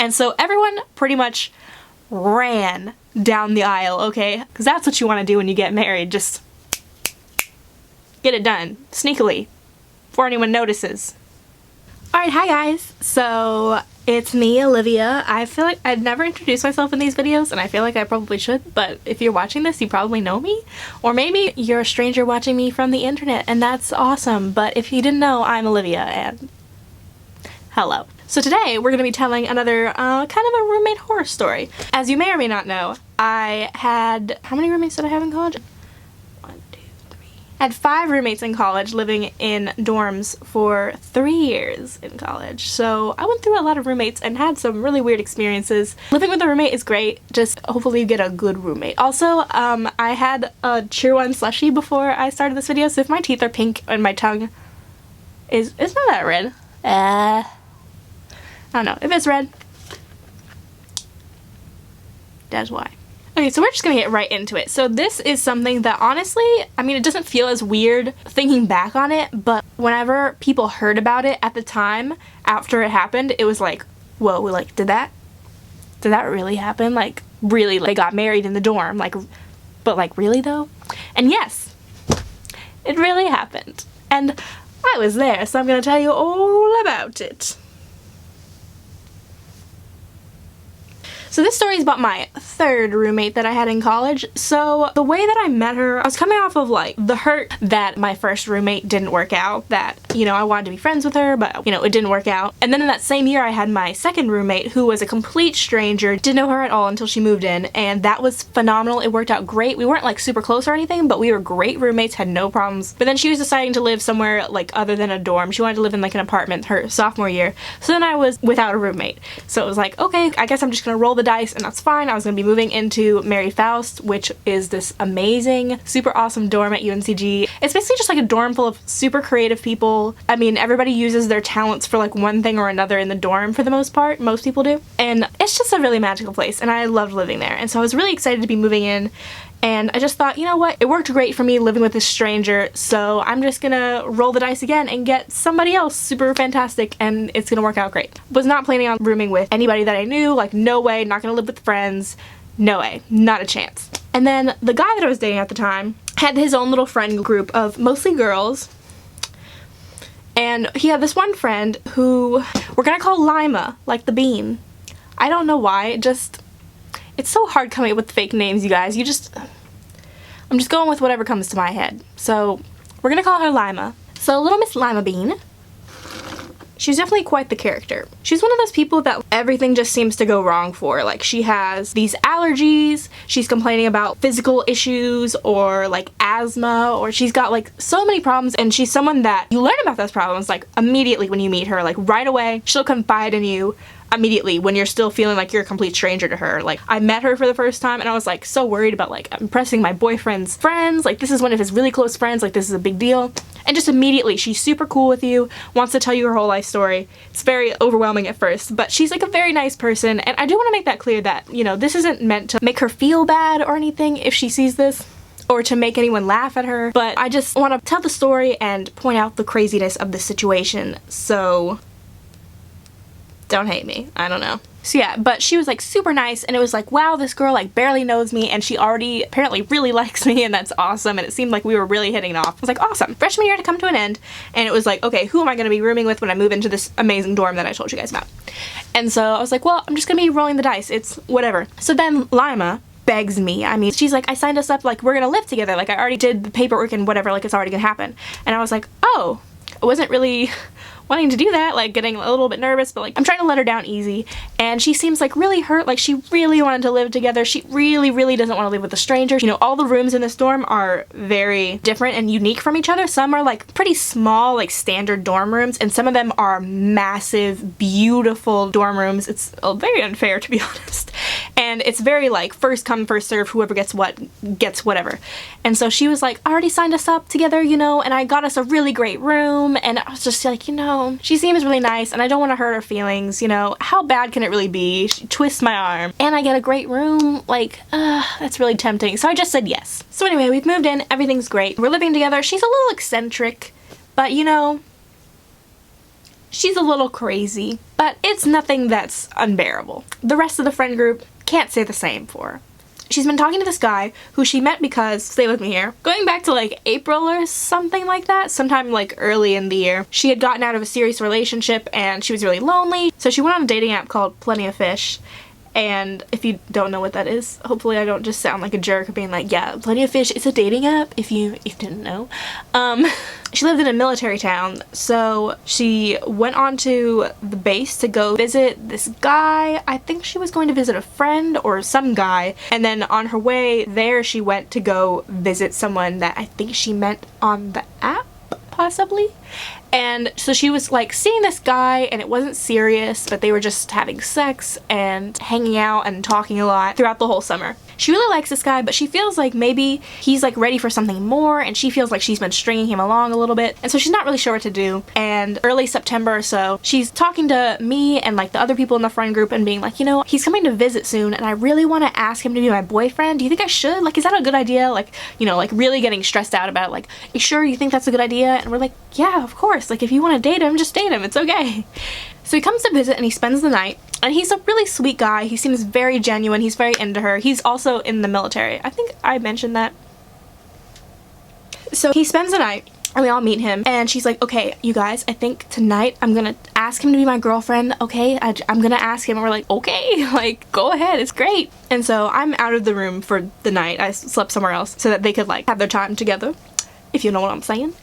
And so everyone pretty much ran down the aisle, okay? Because that's what you want to do when you get married. Just get it done sneakily before anyone notices. Alright, hi guys. So it's me, Olivia. I feel like I'd never introduced myself in these videos, and I feel like I probably should, but if you're watching this, you probably know me. Or maybe you're a stranger watching me from the internet, and that's awesome. But if you didn't know, I'm Olivia, and hello. So today, we're going to be telling another kind of a roommate horror story. As you may or may not know, I had... how many roommates did I have in college? I had 5 roommates in college, living in dorms for 3 years in college. So I went through a lot of roommates and had some really weird experiences. Living with a roommate is great, just hopefully you get a good roommate. Also, I had a Cheer 1 slushie before I started this video, so if my teeth are pink and my tongue is... it's not that red. I don't know. If it's red, that's why. Okay, so we're just gonna get right into it. So this is something that honestly, I mean, it doesn't feel as weird thinking back on it, but whenever people heard about it at the time, after it happened, it was like, whoa, like, did that really happen? Like, really, like, they got married in the dorm, like, but like, really though? And yes, it really happened. And I was there, so I'm gonna tell you all about it. So this story is about my 3rd roommate that I had in college. So the way that I met her, I was coming off of like the hurt that my first roommate didn't work out, that, you know, I wanted to be friends with her, but, you know, it didn't work out. And then in that same year I had my 2nd roommate, who was a complete stranger, didn't know her at all until she moved in, and that was phenomenal. It worked out great. We weren't like super close or anything, but we were great roommates, had no problems. But then she was deciding to live somewhere like other than a dorm. She wanted to live in like an apartment her sophomore year. So then I was without a roommate. So it was like, okay, I guess I'm just gonna roll the dice, and that's fine. I was gonna be moving into Mary Faust, which is this amazing, super awesome dorm at UNCG. It's basically just like a dorm full of super creative people. I mean, everybody uses their talents for like one thing or another in the dorm for the most part. Most people do. And it's just a really magical place, and I loved living there. And so I was really excited to be moving in. And I just thought, you know what, it worked great for me living with this stranger, so I'm just gonna roll the dice again and get somebody else super fantastic, and it's gonna work out great. Was not planning on rooming with anybody that I knew, like no way, not gonna live with friends, no way, not a chance. And then the guy that I was dating at the time had his own little friend group of mostly girls, and he had this one friend who we're gonna call Lima, like the bean. I don't know why, it's so hard coming up with fake names, you guys. I'm just going with whatever comes to my head. So we're gonna call her Lima. So little Miss Lima Bean, she's definitely quite the character. She's one of those people that everything just seems to go wrong for. Like, she has these allergies, she's complaining about physical issues, or like asthma, or she's got like so many problems, and she's someone that you learn about those problems like immediately when you meet her. Like right away, she'll confide in you immediately when you're still feeling like you're a complete stranger to her. Like, I met her for the first time and I was like so worried about like impressing my boyfriend's friends. Like, this is one of his really close friends, like this is a big deal. And just immediately she's super cool with you, wants to tell you her whole life story. It's very overwhelming at first, but she's like a very nice person. And I do want to make that clear that, you know, this isn't meant to make her feel bad or anything if she sees this, or to make anyone laugh at her, but I just want to tell the story and point out the craziness of the situation. So don't hate me, I don't know. So yeah, but she was like super nice, and it was like, wow, this girl like barely knows me, and she already apparently really likes me, and that's awesome. And it seemed like we were really hitting it off. I was like, awesome. Freshman year had to come to an end, and it was like, okay, who am I gonna be rooming with when I move into this amazing dorm that I told you guys about? And so I was like, well, I'm just gonna be rolling the dice, it's whatever. So then Lima begs me. I mean, she's like, I signed us up, like we're gonna live together, like I already did the paperwork and whatever, like it's already gonna happen. And I was like, oh, I wasn't really wanting to do that, like getting a little bit nervous, but like I'm trying to let her down easy. And she seems like really hurt, like she really wanted to live together. She really doesn't want to live with a stranger. You know, all the rooms in this dorm are very different and unique from each other. Some are like pretty small, like standard dorm rooms, and some of them are massive, beautiful dorm rooms. It's very unfair, to be honest. And it's very like first come, first serve, whoever gets what gets whatever. And so she was like, I already signed us up together, you know, and I got us a really great room. And I was just like, you know, she seems really nice and I don't want to hurt her feelings, you know, how bad can it really be? She twists my arm and I get a great room, like, that's really tempting. So I just said yes. So anyway, we've moved in, everything's great. We're living together. She's a little eccentric, but you know, She's a little crazy, but it's nothing that's unbearable. The rest of the friend group can't say the same for her. She's been talking to this guy who she met because, stay with me here, going back to like April or something like that, sometime like early in the year, she had gotten out of a serious relationship and she was really lonely, so she went on a dating app called Plenty of Fish. And if you don't know what that is, hopefully I don't just sound like a jerk being like, yeah, Plenty of Fish, it's a dating app, if you didn't know. She lived in a military town, so she went on to the base to go visit this guy. I think she was going to visit a friend or some guy, and then on her way there she went to go visit someone that I think she met on the app, possibly. And so she was like seeing this guy, and it wasn't serious, but they were just having sex and hanging out and talking a lot throughout the whole summer. She really likes this guy, but she feels like maybe he's like ready for something more, and she feels like she's been stringing him along a little bit, and so she's not really sure what to do. And early September or so, she's talking to me and like the other people in the friend group and being like, you know, he's coming to visit soon and I really want to ask him to be my boyfriend. Do you think I should? Like, is that a good idea? Like, you know, like really getting stressed out about it. Like, you sure you think that's a good idea? And we're like, yeah, of course. Like, if you want to date him, just date him. It's okay. So he comes to visit and he spends the night, and he's a really sweet guy. He seems very genuine. He's very into her. He's also in the military. I think I mentioned that. So he spends the night and we all meet him, and she's like, okay, you guys, I think tonight I'm gonna ask him to be my girlfriend, okay? I'm gonna ask him. And we're like, okay, like, go ahead, it's great. And so I'm out of the room for the night. I slept somewhere else so that they could like have their time together, if you know what I'm saying.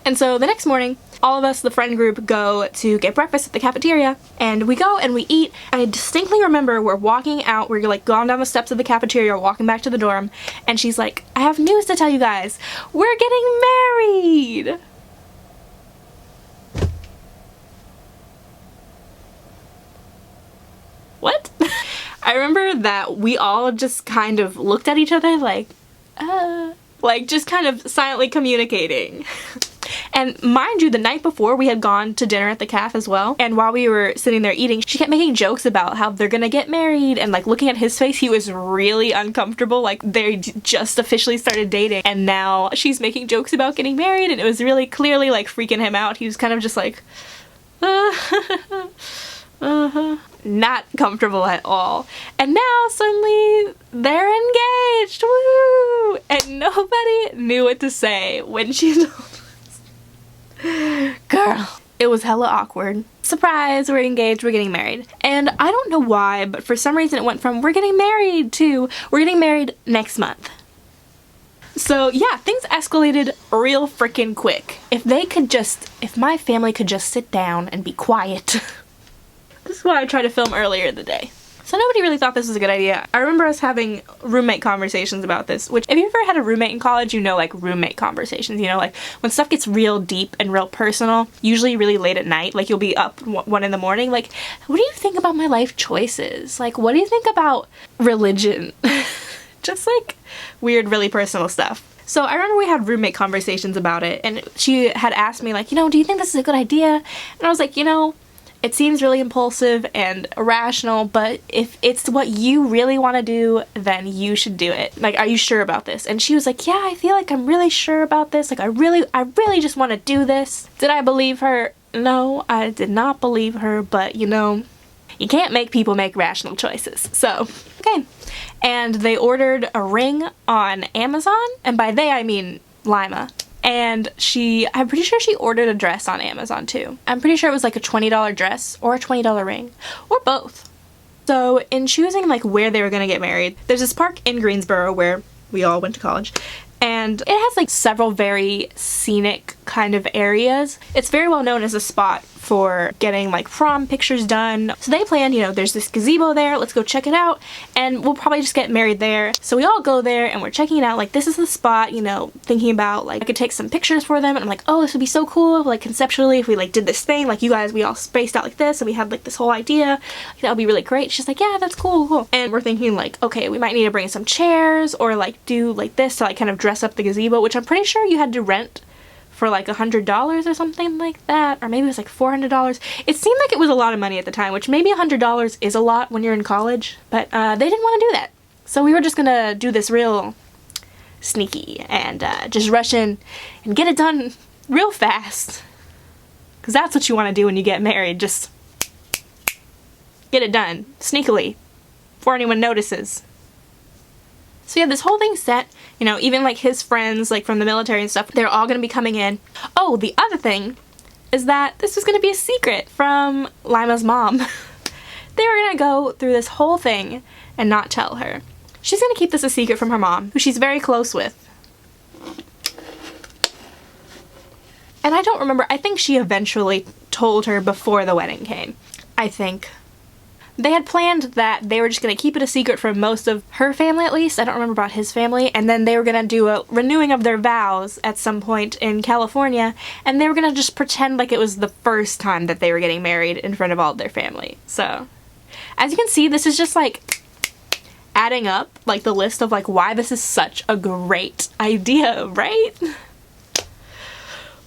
And so the next morning, all of us, the friend group, go to get breakfast at the cafeteria, and we go and we eat. I distinctly remember we're walking out, we're like going down the steps of the cafeteria, walking back to the dorm, and she's like, I have news to tell you guys. We're getting married! What? I remember that we all just kind of looked at each other like just kind of silently communicating. And mind you, the night before we had gone to dinner at the cafe as well, and while we were sitting there eating, she kept making jokes about how they're gonna get married, and like looking at his face, he was really uncomfortable, like they just officially started dating, and now she's making jokes about getting married, and it was really clearly like freaking him out. He was kind of just like, not comfortable at all. And now suddenly they're engaged, woo! And nobody knew what to say when she told us. Girl, it was hella awkward. Surprise, we're engaged, we're getting married. And I don't know why, but for some reason it went from we're getting married to we're getting married next month. So yeah, things escalated real freaking quick. If my family could just sit down and be quiet. This is why I tried to film earlier in the day. So nobody really thought this was a good idea. I remember us having roommate conversations about this, which if you ever had a roommate in college, you know, like roommate conversations, you know, like when stuff gets real deep and real personal, usually really late at night, like you'll be up 1 in the morning, like, what do you think about my life choices? Like, what do you think about religion? Just like weird, really personal stuff. So I remember we had roommate conversations about it, and she had asked me like, you know, do you think this is a good idea? And I was like, you know, it seems really impulsive and irrational, but if it's what you really want to do, then you should do it. Like, are you sure about this? And she was like, yeah, I feel like I'm really sure about this. Like, I really just want to do this. Did I believe her? No, I did not believe her, but you know, you can't make people make rational choices. So, okay. And they ordered a ring on Amazon, and by they I mean Lima. And I'm pretty sure she ordered a dress on Amazon too. I'm pretty sure it was like a $20 dress or a $20 ring, or both. So in choosing like where they were gonna get married, there's this park in Greensboro where we all went to college, and it has like several very scenic kind of areas. It's very well known as a spot for getting like prom pictures done. So they planned, you know, there's this gazebo there, let's go check it out, and we'll probably just get married there. So we all go there and we're checking it out, like this is the spot, you know, thinking about like I could take some pictures for them, and I'm like, oh, this would be so cool, like conceptually, if we like did this thing, like you guys, we all spaced out like this and we had like this whole idea, like, that would be really great. She's like, yeah, that's cool. And we're thinking like, okay, we might need to bring some chairs or like do like this to like kind of dress up the gazebo, which I'm pretty sure you had to rent for like $100 or something like that, or maybe it was like $400. It seemed like it was a lot of money at the time, which maybe $100 is a lot when you're in college, but they didn't want to do that. So we were just gonna do this real sneaky and just rush in and get it done real fast. Because that's what you want to do when you get married. Just get it done. Sneakily. Before anyone notices. So yeah, this whole thing set, you know, even like his friends, like from the military and stuff, they're all gonna be coming in. Oh, the other thing is that this was gonna be a secret from Lima's mom. They were gonna go through this whole thing and not tell her. She's gonna keep this a secret from her mom, who she's very close with. And I don't remember, I think she eventually told her before the wedding came. I think. They had planned that they were just going to keep it a secret from most of her family, at least. I don't remember about his family. And then they were going to do a renewing of their vows at some point in California. And they were going to just pretend like it was the first time that they were getting married in front of all of their family. So, as you can see, this is just like adding up, like the list of like why this is such a great idea, right?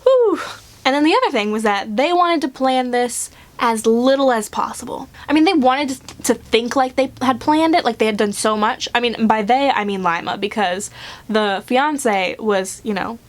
Whew. And then the other thing was that they wanted to plan this as little as possible. I mean, they wanted to think like they had planned it, like they had done so much. I mean, by they, I mean Lima, because the fiance was, you know,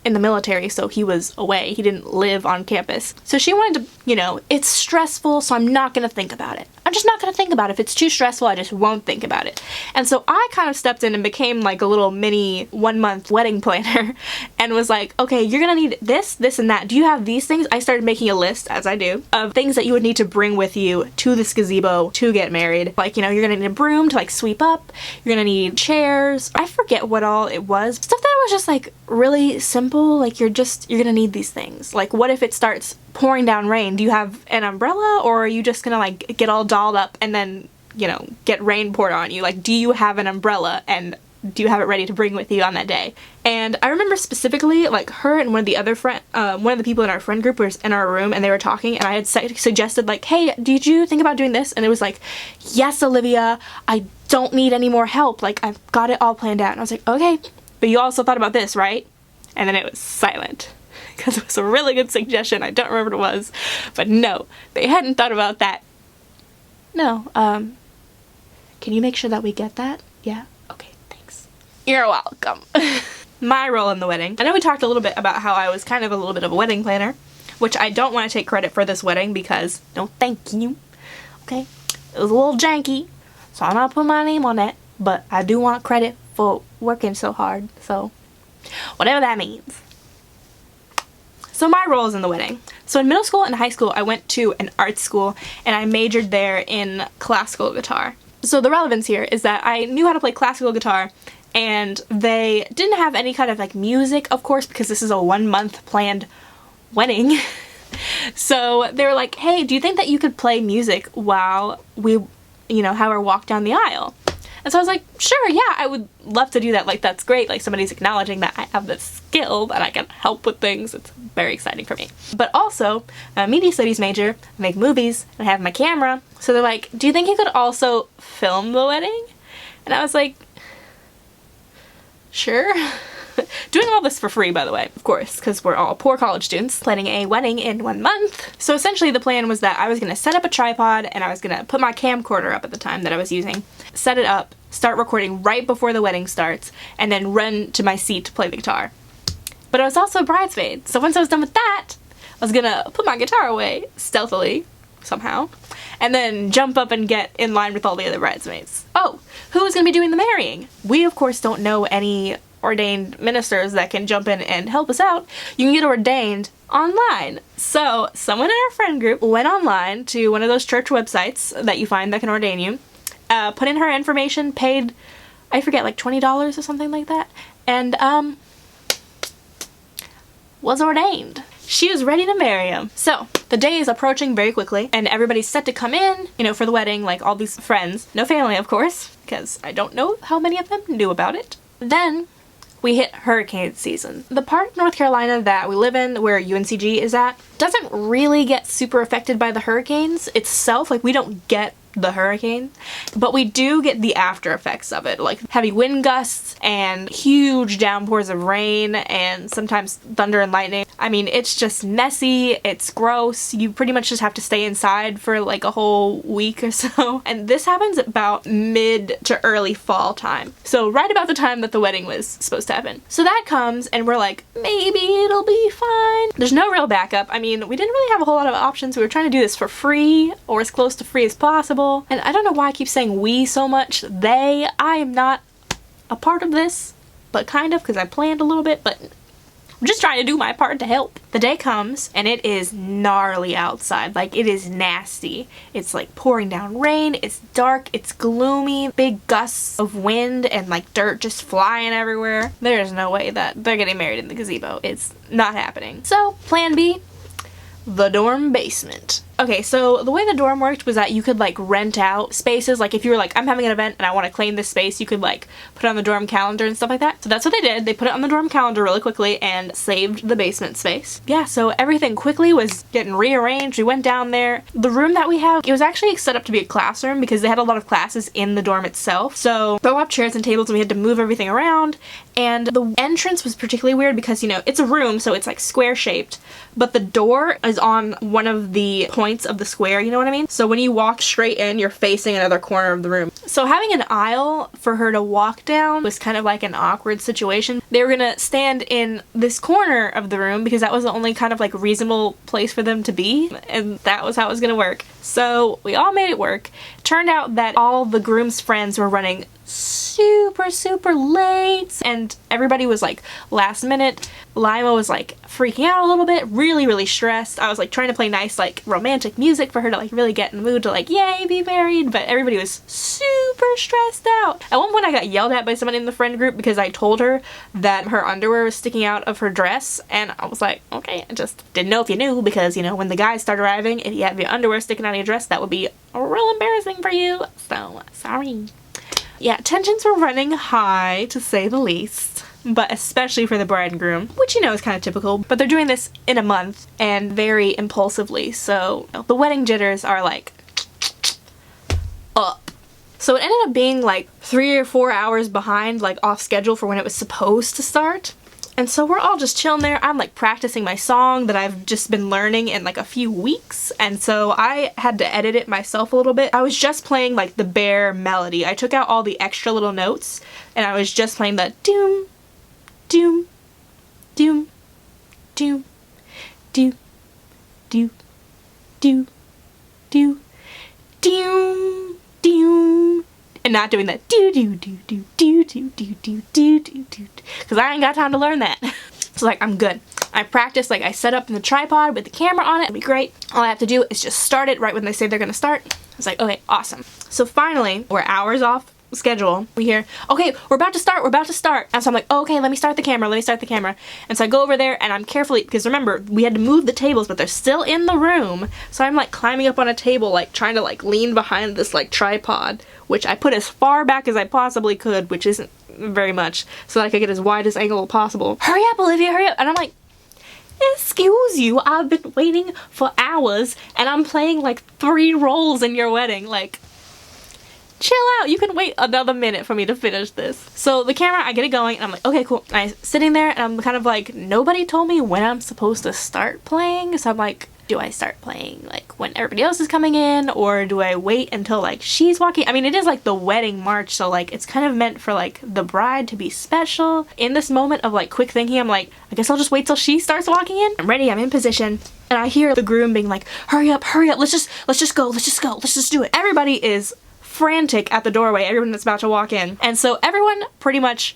in the military, so he was away. He didn't live on campus. So she wanted to, you know, it's stressful, so I'm not gonna think about it. I'm just not gonna think about it. If it's too stressful, I just won't think about it. And so I kind of stepped in and became like a little mini 1-month wedding planner and was like, okay, you're gonna need this, this, and that. Do you have these things? I started making a list, as I do, of things that you would need to bring with you to this gazebo to get married. Like, you know, you're gonna need a broom to like sweep up. You're gonna need chairs. I forget what all it was. Stuff that was just like really simple. Like you're gonna need these things. Like what if it starts pouring down rain? Do you have an umbrella, or are you just gonna like get all dolled up and then, you know, get rain poured on you? Like, do you have an umbrella, and do you have it ready to bring with you on that day? And I remember specifically like her and one of the people in our friend group was in our room and they were talking, and I had suggested like, hey, did you think about doing this? And it was like, yes, Olivia, I don't need any more help. Like I've got it all planned out. And I was like, okay, but you also thought about this, right? And then it was silent, because it was a really good suggestion. I don't remember what it was, but no, they hadn't thought about that. No, can you make sure that we get that? Yeah? Okay, thanks. You're welcome. My role in the wedding. I know we talked a little bit about how I was kind of a little bit of a wedding planner, which I don't want to take credit for this wedding because, no thank you. Okay? It was a little janky, so I'm not putting my name on that, but I do want credit for working so hard, so whatever that means. So my roles in the wedding. So in middle school and high school, I went to an art school and I majored there in classical guitar. So the relevance here is that I knew how to play classical guitar, and they didn't have any kind of like music, of course, because this is a 1-month planned wedding. So they were like, hey, do you think that you could play music while we, you know, have our walk down the aisle? And so I was like, sure, yeah, I would love to do that. Like, that's great. Like, somebody's acknowledging that I have this skill, that I can help with things. It's very exciting for me. But also, I'm a media studies major, I make movies, and I have my camera. So they're like, do you think you could also film the wedding? And I was like, sure. Doing all this for free, by the way, of course, because we're all poor college students planning a wedding in 1 month. So essentially the plan was that I was going to set up a tripod and I was going to put my camcorder up at the time that I was using, set it up, start recording right before the wedding starts, and then run to my seat to play the guitar. But I was also a bridesmaid, so once I was done with that, I was going to put my guitar away, stealthily, somehow, and then jump up and get in line with all the other bridesmaids. Oh, who is going to be doing the marrying? We, of course, don't know any ordained ministers that can jump in and help us out. You can get ordained online. So someone in our friend group went online to one of those church websites that you find that can ordain you, put in her information, paid, I forget, like $20 or something like that, and was ordained. She was ready to marry him. So the day is approaching very quickly and everybody's set to come in, you know, for the wedding, like all these friends. No family, of course, because I don't know how many of them knew about it. Then we hit hurricane season. The part of North Carolina that we live in, where UNCG is at, doesn't really get super affected by the hurricanes itself. Like, we don't get the hurricane, but we do get the after effects of it, like heavy wind gusts and huge downpours of rain and sometimes thunder and lightning. I mean, it's just messy, it's gross, you pretty much just have to stay inside for like a whole week or so. And this happens about mid to early fall time, so right about the time that the wedding was supposed to happen. So that comes and we're like, maybe it'll be fine. There's no real backup. I mean, we didn't really have a whole lot of options. We were trying to do this for free or as close to free as possible. And I don't know why I keep saying we so much. They, I am not a part of this, but kind of, because I planned a little bit, but I'm just trying to do my part to help. The day comes and it is gnarly outside. Like, it is nasty. It's like pouring down rain, it's dark, it's gloomy, big gusts of wind and like dirt just flying everywhere. There's no way that they're getting married in the gazebo. It's not happening. So, plan B, the dorm basement. Okay, so the way the dorm worked was that you could like rent out spaces. Like if you were like, I'm having an event and I want to claim this space, you could like put it on the dorm calendar and stuff like that. So that's what they did. They put it on the dorm calendar really quickly and saved the basement space. Yeah, so everything quickly was getting rearranged. We went down there. The room that we have, it was actually set up to be a classroom because they had a lot of classes in the dorm itself. So throw up chairs and tables and we had to move everything around. And the entrance was particularly weird because, you know, it's a room, so it's like square shaped, but the door is on one of the points of the square, you know what I mean? So when you walk straight in, you're facing another corner of the room. So having an aisle for her to walk down was kind of like an awkward situation. They were gonna stand in this corner of the room because that was the only kind of like reasonable place for them to be, and that was how it was gonna work. So we all made it work. Turned out that all the groom's friends were running super late and everybody was like last minute. Lima was like freaking out a little bit, really stressed. I was like trying to play nice like romantic music for her to like really get in the mood to like yay be married, but everybody was super stressed out. At one point I got yelled at by someone in the friend group because I told her that her underwear was sticking out of her dress, and I was like, okay, I just didn't know if you knew, because you know when the guys start arriving, if you have your underwear sticking out of your dress, that would be real embarrassing for you, so sorry. Yeah, tensions were running high, to say the least, but especially for the bride and groom, which you know is kind of typical, but they're doing this in a month and very impulsively, so you know, the wedding jitters are like up. So it ended up being like 3 or 4 hours behind, like off schedule for when it was supposed to start. And so we're all just chilling there. I'm like practicing my song that I've just been learning in like a few weeks, and so I had to edit it myself a little bit. I was just playing like the bare melody. I took out all the extra little notes and I was just playing the doom, doom, doom, doom, do, do, do, do, doom, doom, and not doing that do do do do do do do do do do do, because I ain't got time to learn that. So like, I'm good. I practiced, like I set up in the tripod with the camera on it. It'll be great. All I have to do is just start it right when they say they're gonna start. I was like, okay, awesome. So finally, we're hours off schedule. We hear, okay, we're about to start. And so I'm like, oh, okay, let me start the camera. And so I go over there and I'm carefully, because remember, we had to move the tables, but they're still in the room. So I'm like climbing up on a table, like trying to like lean behind this like tripod, which I put as far back as I possibly could, which isn't very much, so that I could get as wide as angle as possible. Hurry up, Olivia, hurry up. And I'm like, excuse you, I've been waiting for hours and I'm playing like 3 roles in your wedding. Like, chill out, you can wait another minute for me to finish this. So the camera, I get it going and I'm like, okay, cool. And I'm sitting there and I'm kind of like, nobody told me when I'm supposed to start playing. So I'm like, do I start playing like when everybody else is coming in, or do I wait until like she's walking? I mean, it is like the wedding march, so like it's kind of meant for like the bride to be special. In this moment of like quick thinking, I'm like, I guess I'll just wait till she starts walking in. I'm ready, I'm in position, and I hear the groom being like, hurry up, let's just go, let's just do it. Everybody is frantic at the doorway, everyone that's about to walk in. And so everyone pretty much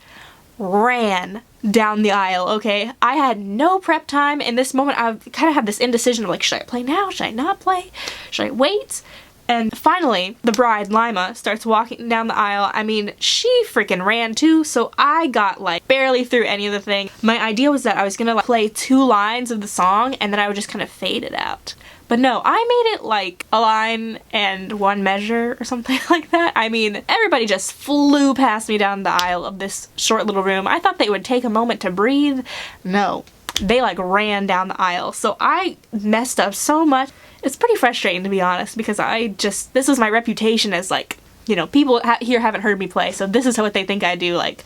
ran down the aisle, okay? I had no prep time. In this moment, I kind of had this indecision of like, should I play now? Should I not play? Should I wait? And finally, the bride, Lima, starts walking down the aisle. I mean, she freaking ran too, so I got like barely through any of the thing. My idea was that I was gonna like play 2 lines of the song and then I would just kind of fade it out. But no, I made it like a line and 1 measure or something like that. I mean, everybody just flew past me down the aisle of this short little room. I thought they would take a moment to breathe. No, they like ran down the aisle. So I messed up so much. It's pretty frustrating, to be honest, because this was my reputation as, like, you know, people here haven't heard me play, so this is what they think I do, like,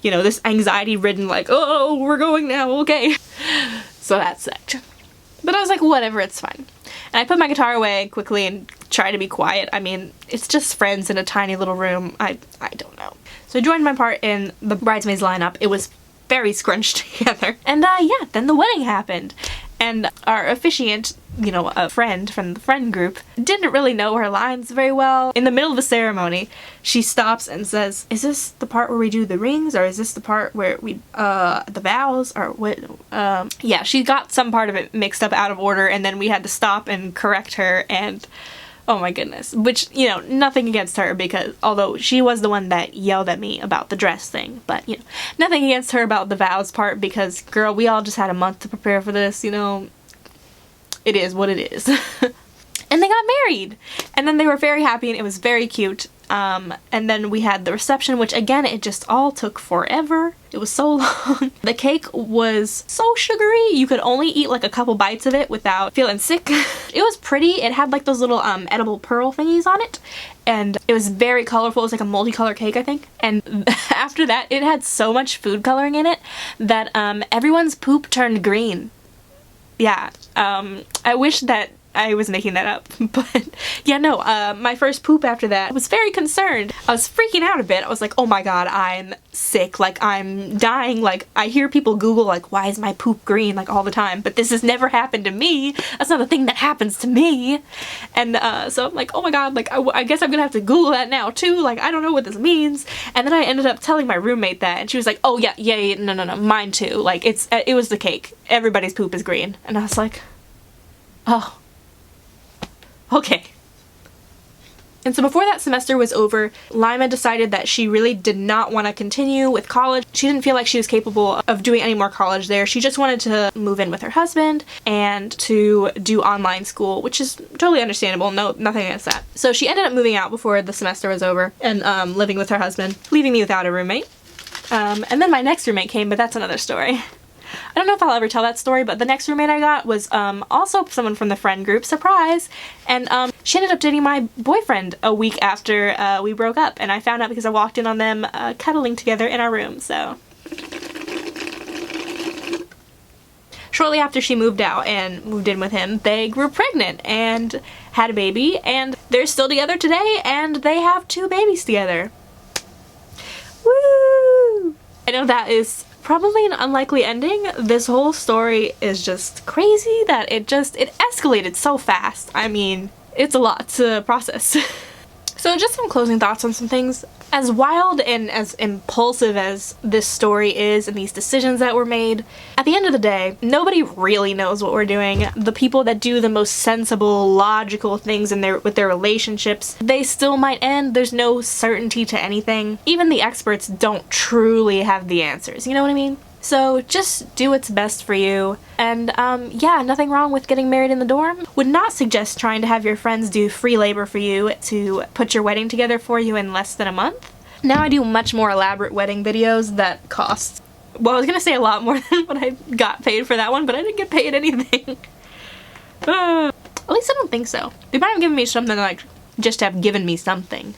you know, this anxiety-ridden, like, oh, we're going now, okay. So that sucked. But I was like, whatever, it's fine. And I put my guitar away quickly and tried to be quiet. I mean, it's just friends in a tiny little room. I don't know. So I joined my part in the bridesmaids lineup. It was very scrunched together. And yeah, then the wedding happened. And our officiant, you know, a friend from the friend group, didn't really know her lines very well. In the middle of the ceremony, she stops and says, is this the part where we do the rings, or is this the part where we, the vows, or what, yeah, she got some part of it mixed up out of order, and then we had to stop and correct her, and oh my goodness. Which, you know, nothing against her, because although she was the one that yelled at me about the dress thing, but, you know, nothing against her about the vows part, because, girl, we all just had a month to prepare for this, you know. It is what it is. And they got married! And then they were very happy, and it was very cute. And then we had the reception, which, again, it just all took forever. It was so long. The cake was so sugary, you could only eat like a couple bites of it without feeling sick. It was pretty. It had like those little edible pearl thingies on it, and it was very colorful. It was like a multicolor cake, I think. And after that, it had so much food coloring in it that everyone's poop turned green. Yeah, I wish that I was making that up, but yeah, no, my first poop after that, I was very concerned. I was freaking out a bit. I was like, oh my god, I'm sick, like, I'm dying. Like, I hear people Google, like, why is my poop green, like, all the time, but this has never happened to me. That's not a thing that happens to me. And so I'm like, oh my god, like, I guess I'm gonna have to Google that now too, like, I don't know what this means. And then I ended up telling my roommate that, and she was like, oh yeah, no, mine too, like, it was the cake. Everybody's poop is green. And I was like, oh. Okay. And so before that semester was over, Lima decided that she really did not want to continue with college. She didn't feel like she was capable of doing any more college there. She just wanted to move in with her husband and to do online school, which is totally understandable. No, nothing against that. So she ended up moving out before the semester was over and living with her husband, leaving me without a roommate. And then my next roommate came, but that's another story. I don't know if I'll ever tell that story, but the next roommate I got was also someone from the friend group, surprise, and she ended up dating my boyfriend a week after we broke up, and I found out because I walked in on them cuddling together in our room, so. Shortly after she moved out and moved in with him, they grew pregnant and had a baby, and they're still together today, and they have 2 babies together. Woo! I know that is probably an unlikely ending. This whole story is just crazy that it escalated so fast. I mean, it's a lot to process. So just some closing thoughts on some things. As wild and as impulsive as this story is and these decisions that were made, at the end of the day, nobody really knows what we're doing. The people that do the most sensible, logical things with their relationships, they still might end. There's no certainty to anything. Even the experts don't truly have the answers, you know what I mean? So just do what's best for you, and yeah, nothing wrong with getting married in the dorm. Would not suggest trying to have your friends do free labor for you to put your wedding together for you in less than a month. Now I do much more elaborate wedding videos that cost, well, I was gonna say a lot more than what I got paid for that one, but I didn't get paid anything. At least I don't think so. They might have given me something, like, just to have given me something.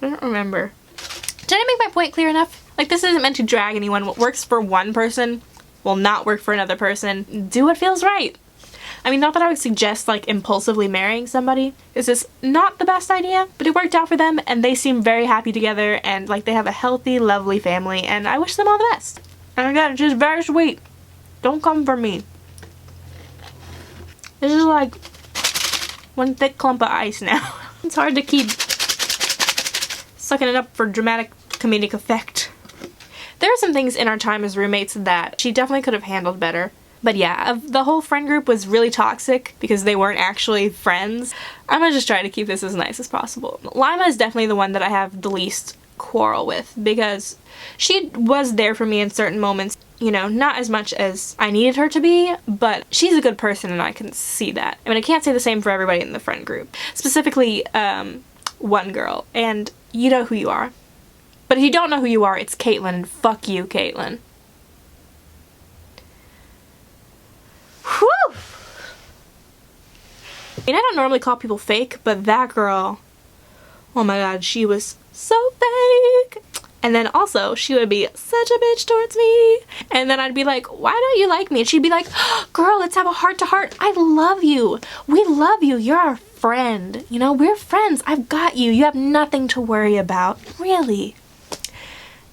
I don't remember. Did I make my point clear enough? Like, this isn't meant to drag anyone. What works for one person will not work for another person. Do what feels right. I mean, not that I would suggest, like, impulsively marrying somebody. This is not the best idea, but it worked out for them, and they seem very happy together, and, like, they have a healthy, lovely family, and I wish them all the best. And again, it's just very sweet. Don't come for me. This is like one thick clump of ice now. It's hard to keep sucking it up for dramatic comedic effect. There are some things in our time as roommates that she definitely could have handled better. But yeah, the whole friend group was really toxic because they weren't actually friends. I'm gonna just try to keep this as nice as possible. Lima is definitely the one that I have the least quarrel with because she was there for me in certain moments. You know, not as much as I needed her to be, but she's a good person and I can see that. I mean, I can't say the same for everybody in the friend group. Specifically, one girl, and you know who you are. But if you don't know who you are, it's Caitlin, and fuck you, Caitlin. Whew! mean, I don't normally call people fake, but that girl, oh my god, she was so fake. And then also, she would be such a bitch towards me. And then I'd be like, why don't you like me? And she'd be like, girl, let's have a heart-to-heart. I love you. We love you. You're our friend. You know, we're friends. I've got you. You have nothing to worry about. Really.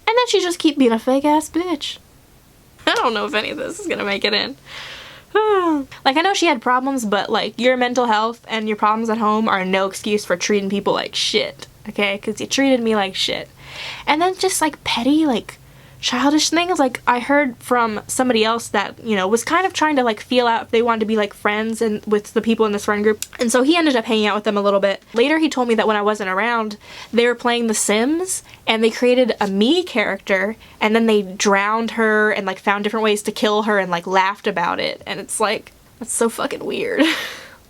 And then she'd just keep being a fake-ass bitch. I don't know if any of this is gonna make it in. Like, I know she had problems, but like, your mental health and your problems at home are no excuse for treating people like shit. Okay? Because you treated me like shit. And then just like petty, like childish things. Like, I heard from somebody else that, you know, was kind of trying to like feel out if they wanted to be like friends and with the people in this friend group. And so he ended up hanging out with them a little bit. Later he told me that when I wasn't around, they were playing The Sims and they created a me character and then they drowned her and like found different ways to kill her and like laughed about it. And it's like, that's so fucking weird.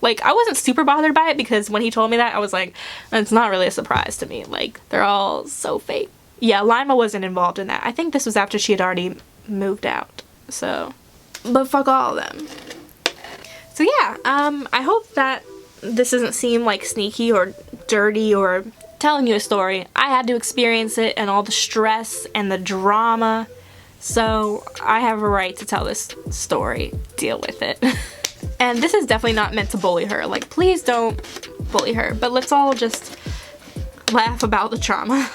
Like, I wasn't super bothered by it because when he told me that, I was like, it's not really a surprise to me. Like, they're all so fake. Yeah, Lima wasn't involved in that. I think this was after she had already moved out. So, but fuck all of them. So yeah, I hope that this doesn't seem like sneaky or dirty or telling you a story. I had to experience it and all the stress and the drama. So I have a right to tell this story. Deal with it. And this is definitely not meant to bully her. Like, please don't bully her. But let's all just laugh about the trauma.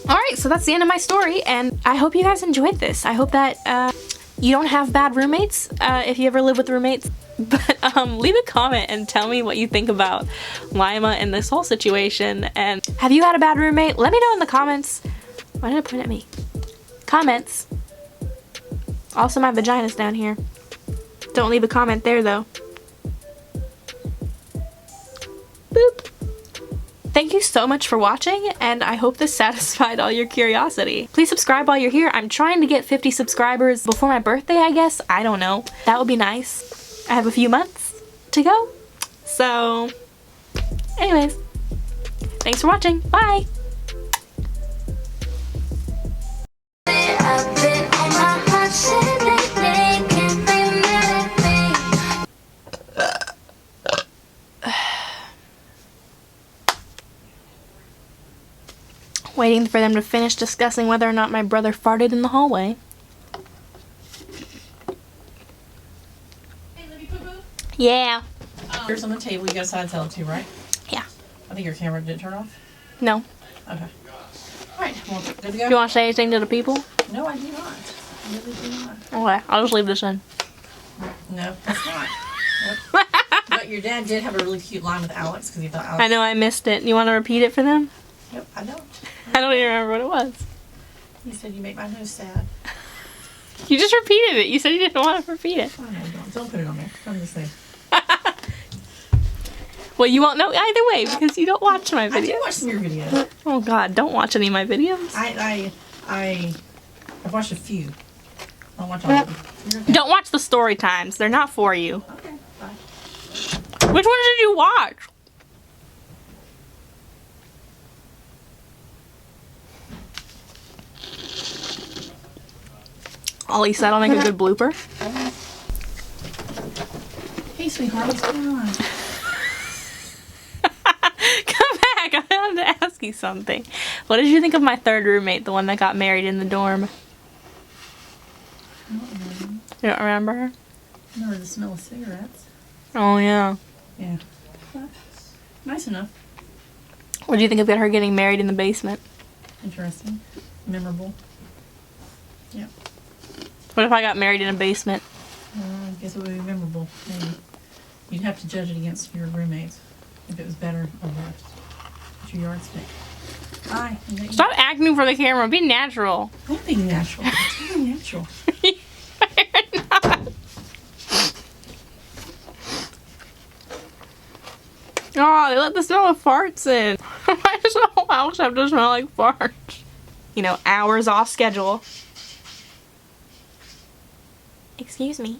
Alright, so that's the end of my story. And I hope you guys enjoyed this. I hope that you don't have bad roommates if you ever live with roommates. But leave a comment and tell me what you think about Lima and this whole situation. And have you had a bad roommate? Let me know in the comments. Why did it point at me? Comments. Also, my vagina's down here. Don't leave a comment there, though. Boop. Thank you so much for watching, and I hope this satisfied all your curiosity. Please subscribe while you're here. I'm trying to get 50 subscribers before my birthday, I guess. I don't know. That would be nice. I have a few months to go. So, anyways, thanks for watching. Bye! Waiting for them to finish discussing whether or not my brother farted in the hallway. Hey, Libby Poo Poo? Yeah. Here's on the table. You got a side salad too, right? Yeah. I think your camera didn't turn off. No. Okay. Alright, well, good to go? You want to say anything to the people? No, I do not. I really do not. Okay, I'll just leave this in. No, that's not. Nope. But your dad did have a really cute line with Alex because he thought Alex... I know I missed it. You want to repeat it for them? Nope, I don't. I don't even remember what it was. He said you make my nose sad. You just repeated it. You said you didn't want to repeat it. Oh, no, don't put it on there. I'm just saying. Well, you won't know either way because you don't watch my videos. I do watch some of your videos. Oh God, don't watch any of my videos. I've watched a few. I don't watch all of them. Okay. Don't watch the story times. They're not for you. Okay, bye. Which one did you watch? Ollie said I'll make a good blooper. Hey, sweetheart, what's going on? Come back, I wanted to ask you something. What did you think of my third roommate, the one that got married in the dorm? I don't remember. You don't remember her? I remember the smell of cigarettes. Oh yeah. Yeah. But nice enough. What do you think of her getting married in the basement? Interesting. Memorable. Yeah. What if I got married in a basement? I guess it would be memorable. Maybe. You'd have to judge it against your roommates if it was better or worse. What's your yardstick? Hi. Stop acting for the camera. Be natural. I'm being natural. It's really natural. You're not. Oh, they let the smell of farts in. Why does the whole house have to smell like farts? You know, hours off schedule. Excuse me.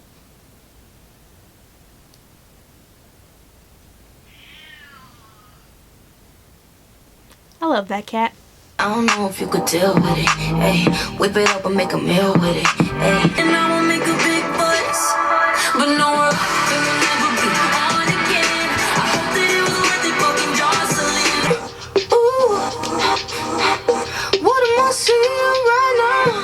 I love that cat. I don't know if you could deal with it. Hey, whip it up and make a meal with it. Hey, and I will make a big voice, but no, it will never be all it right now.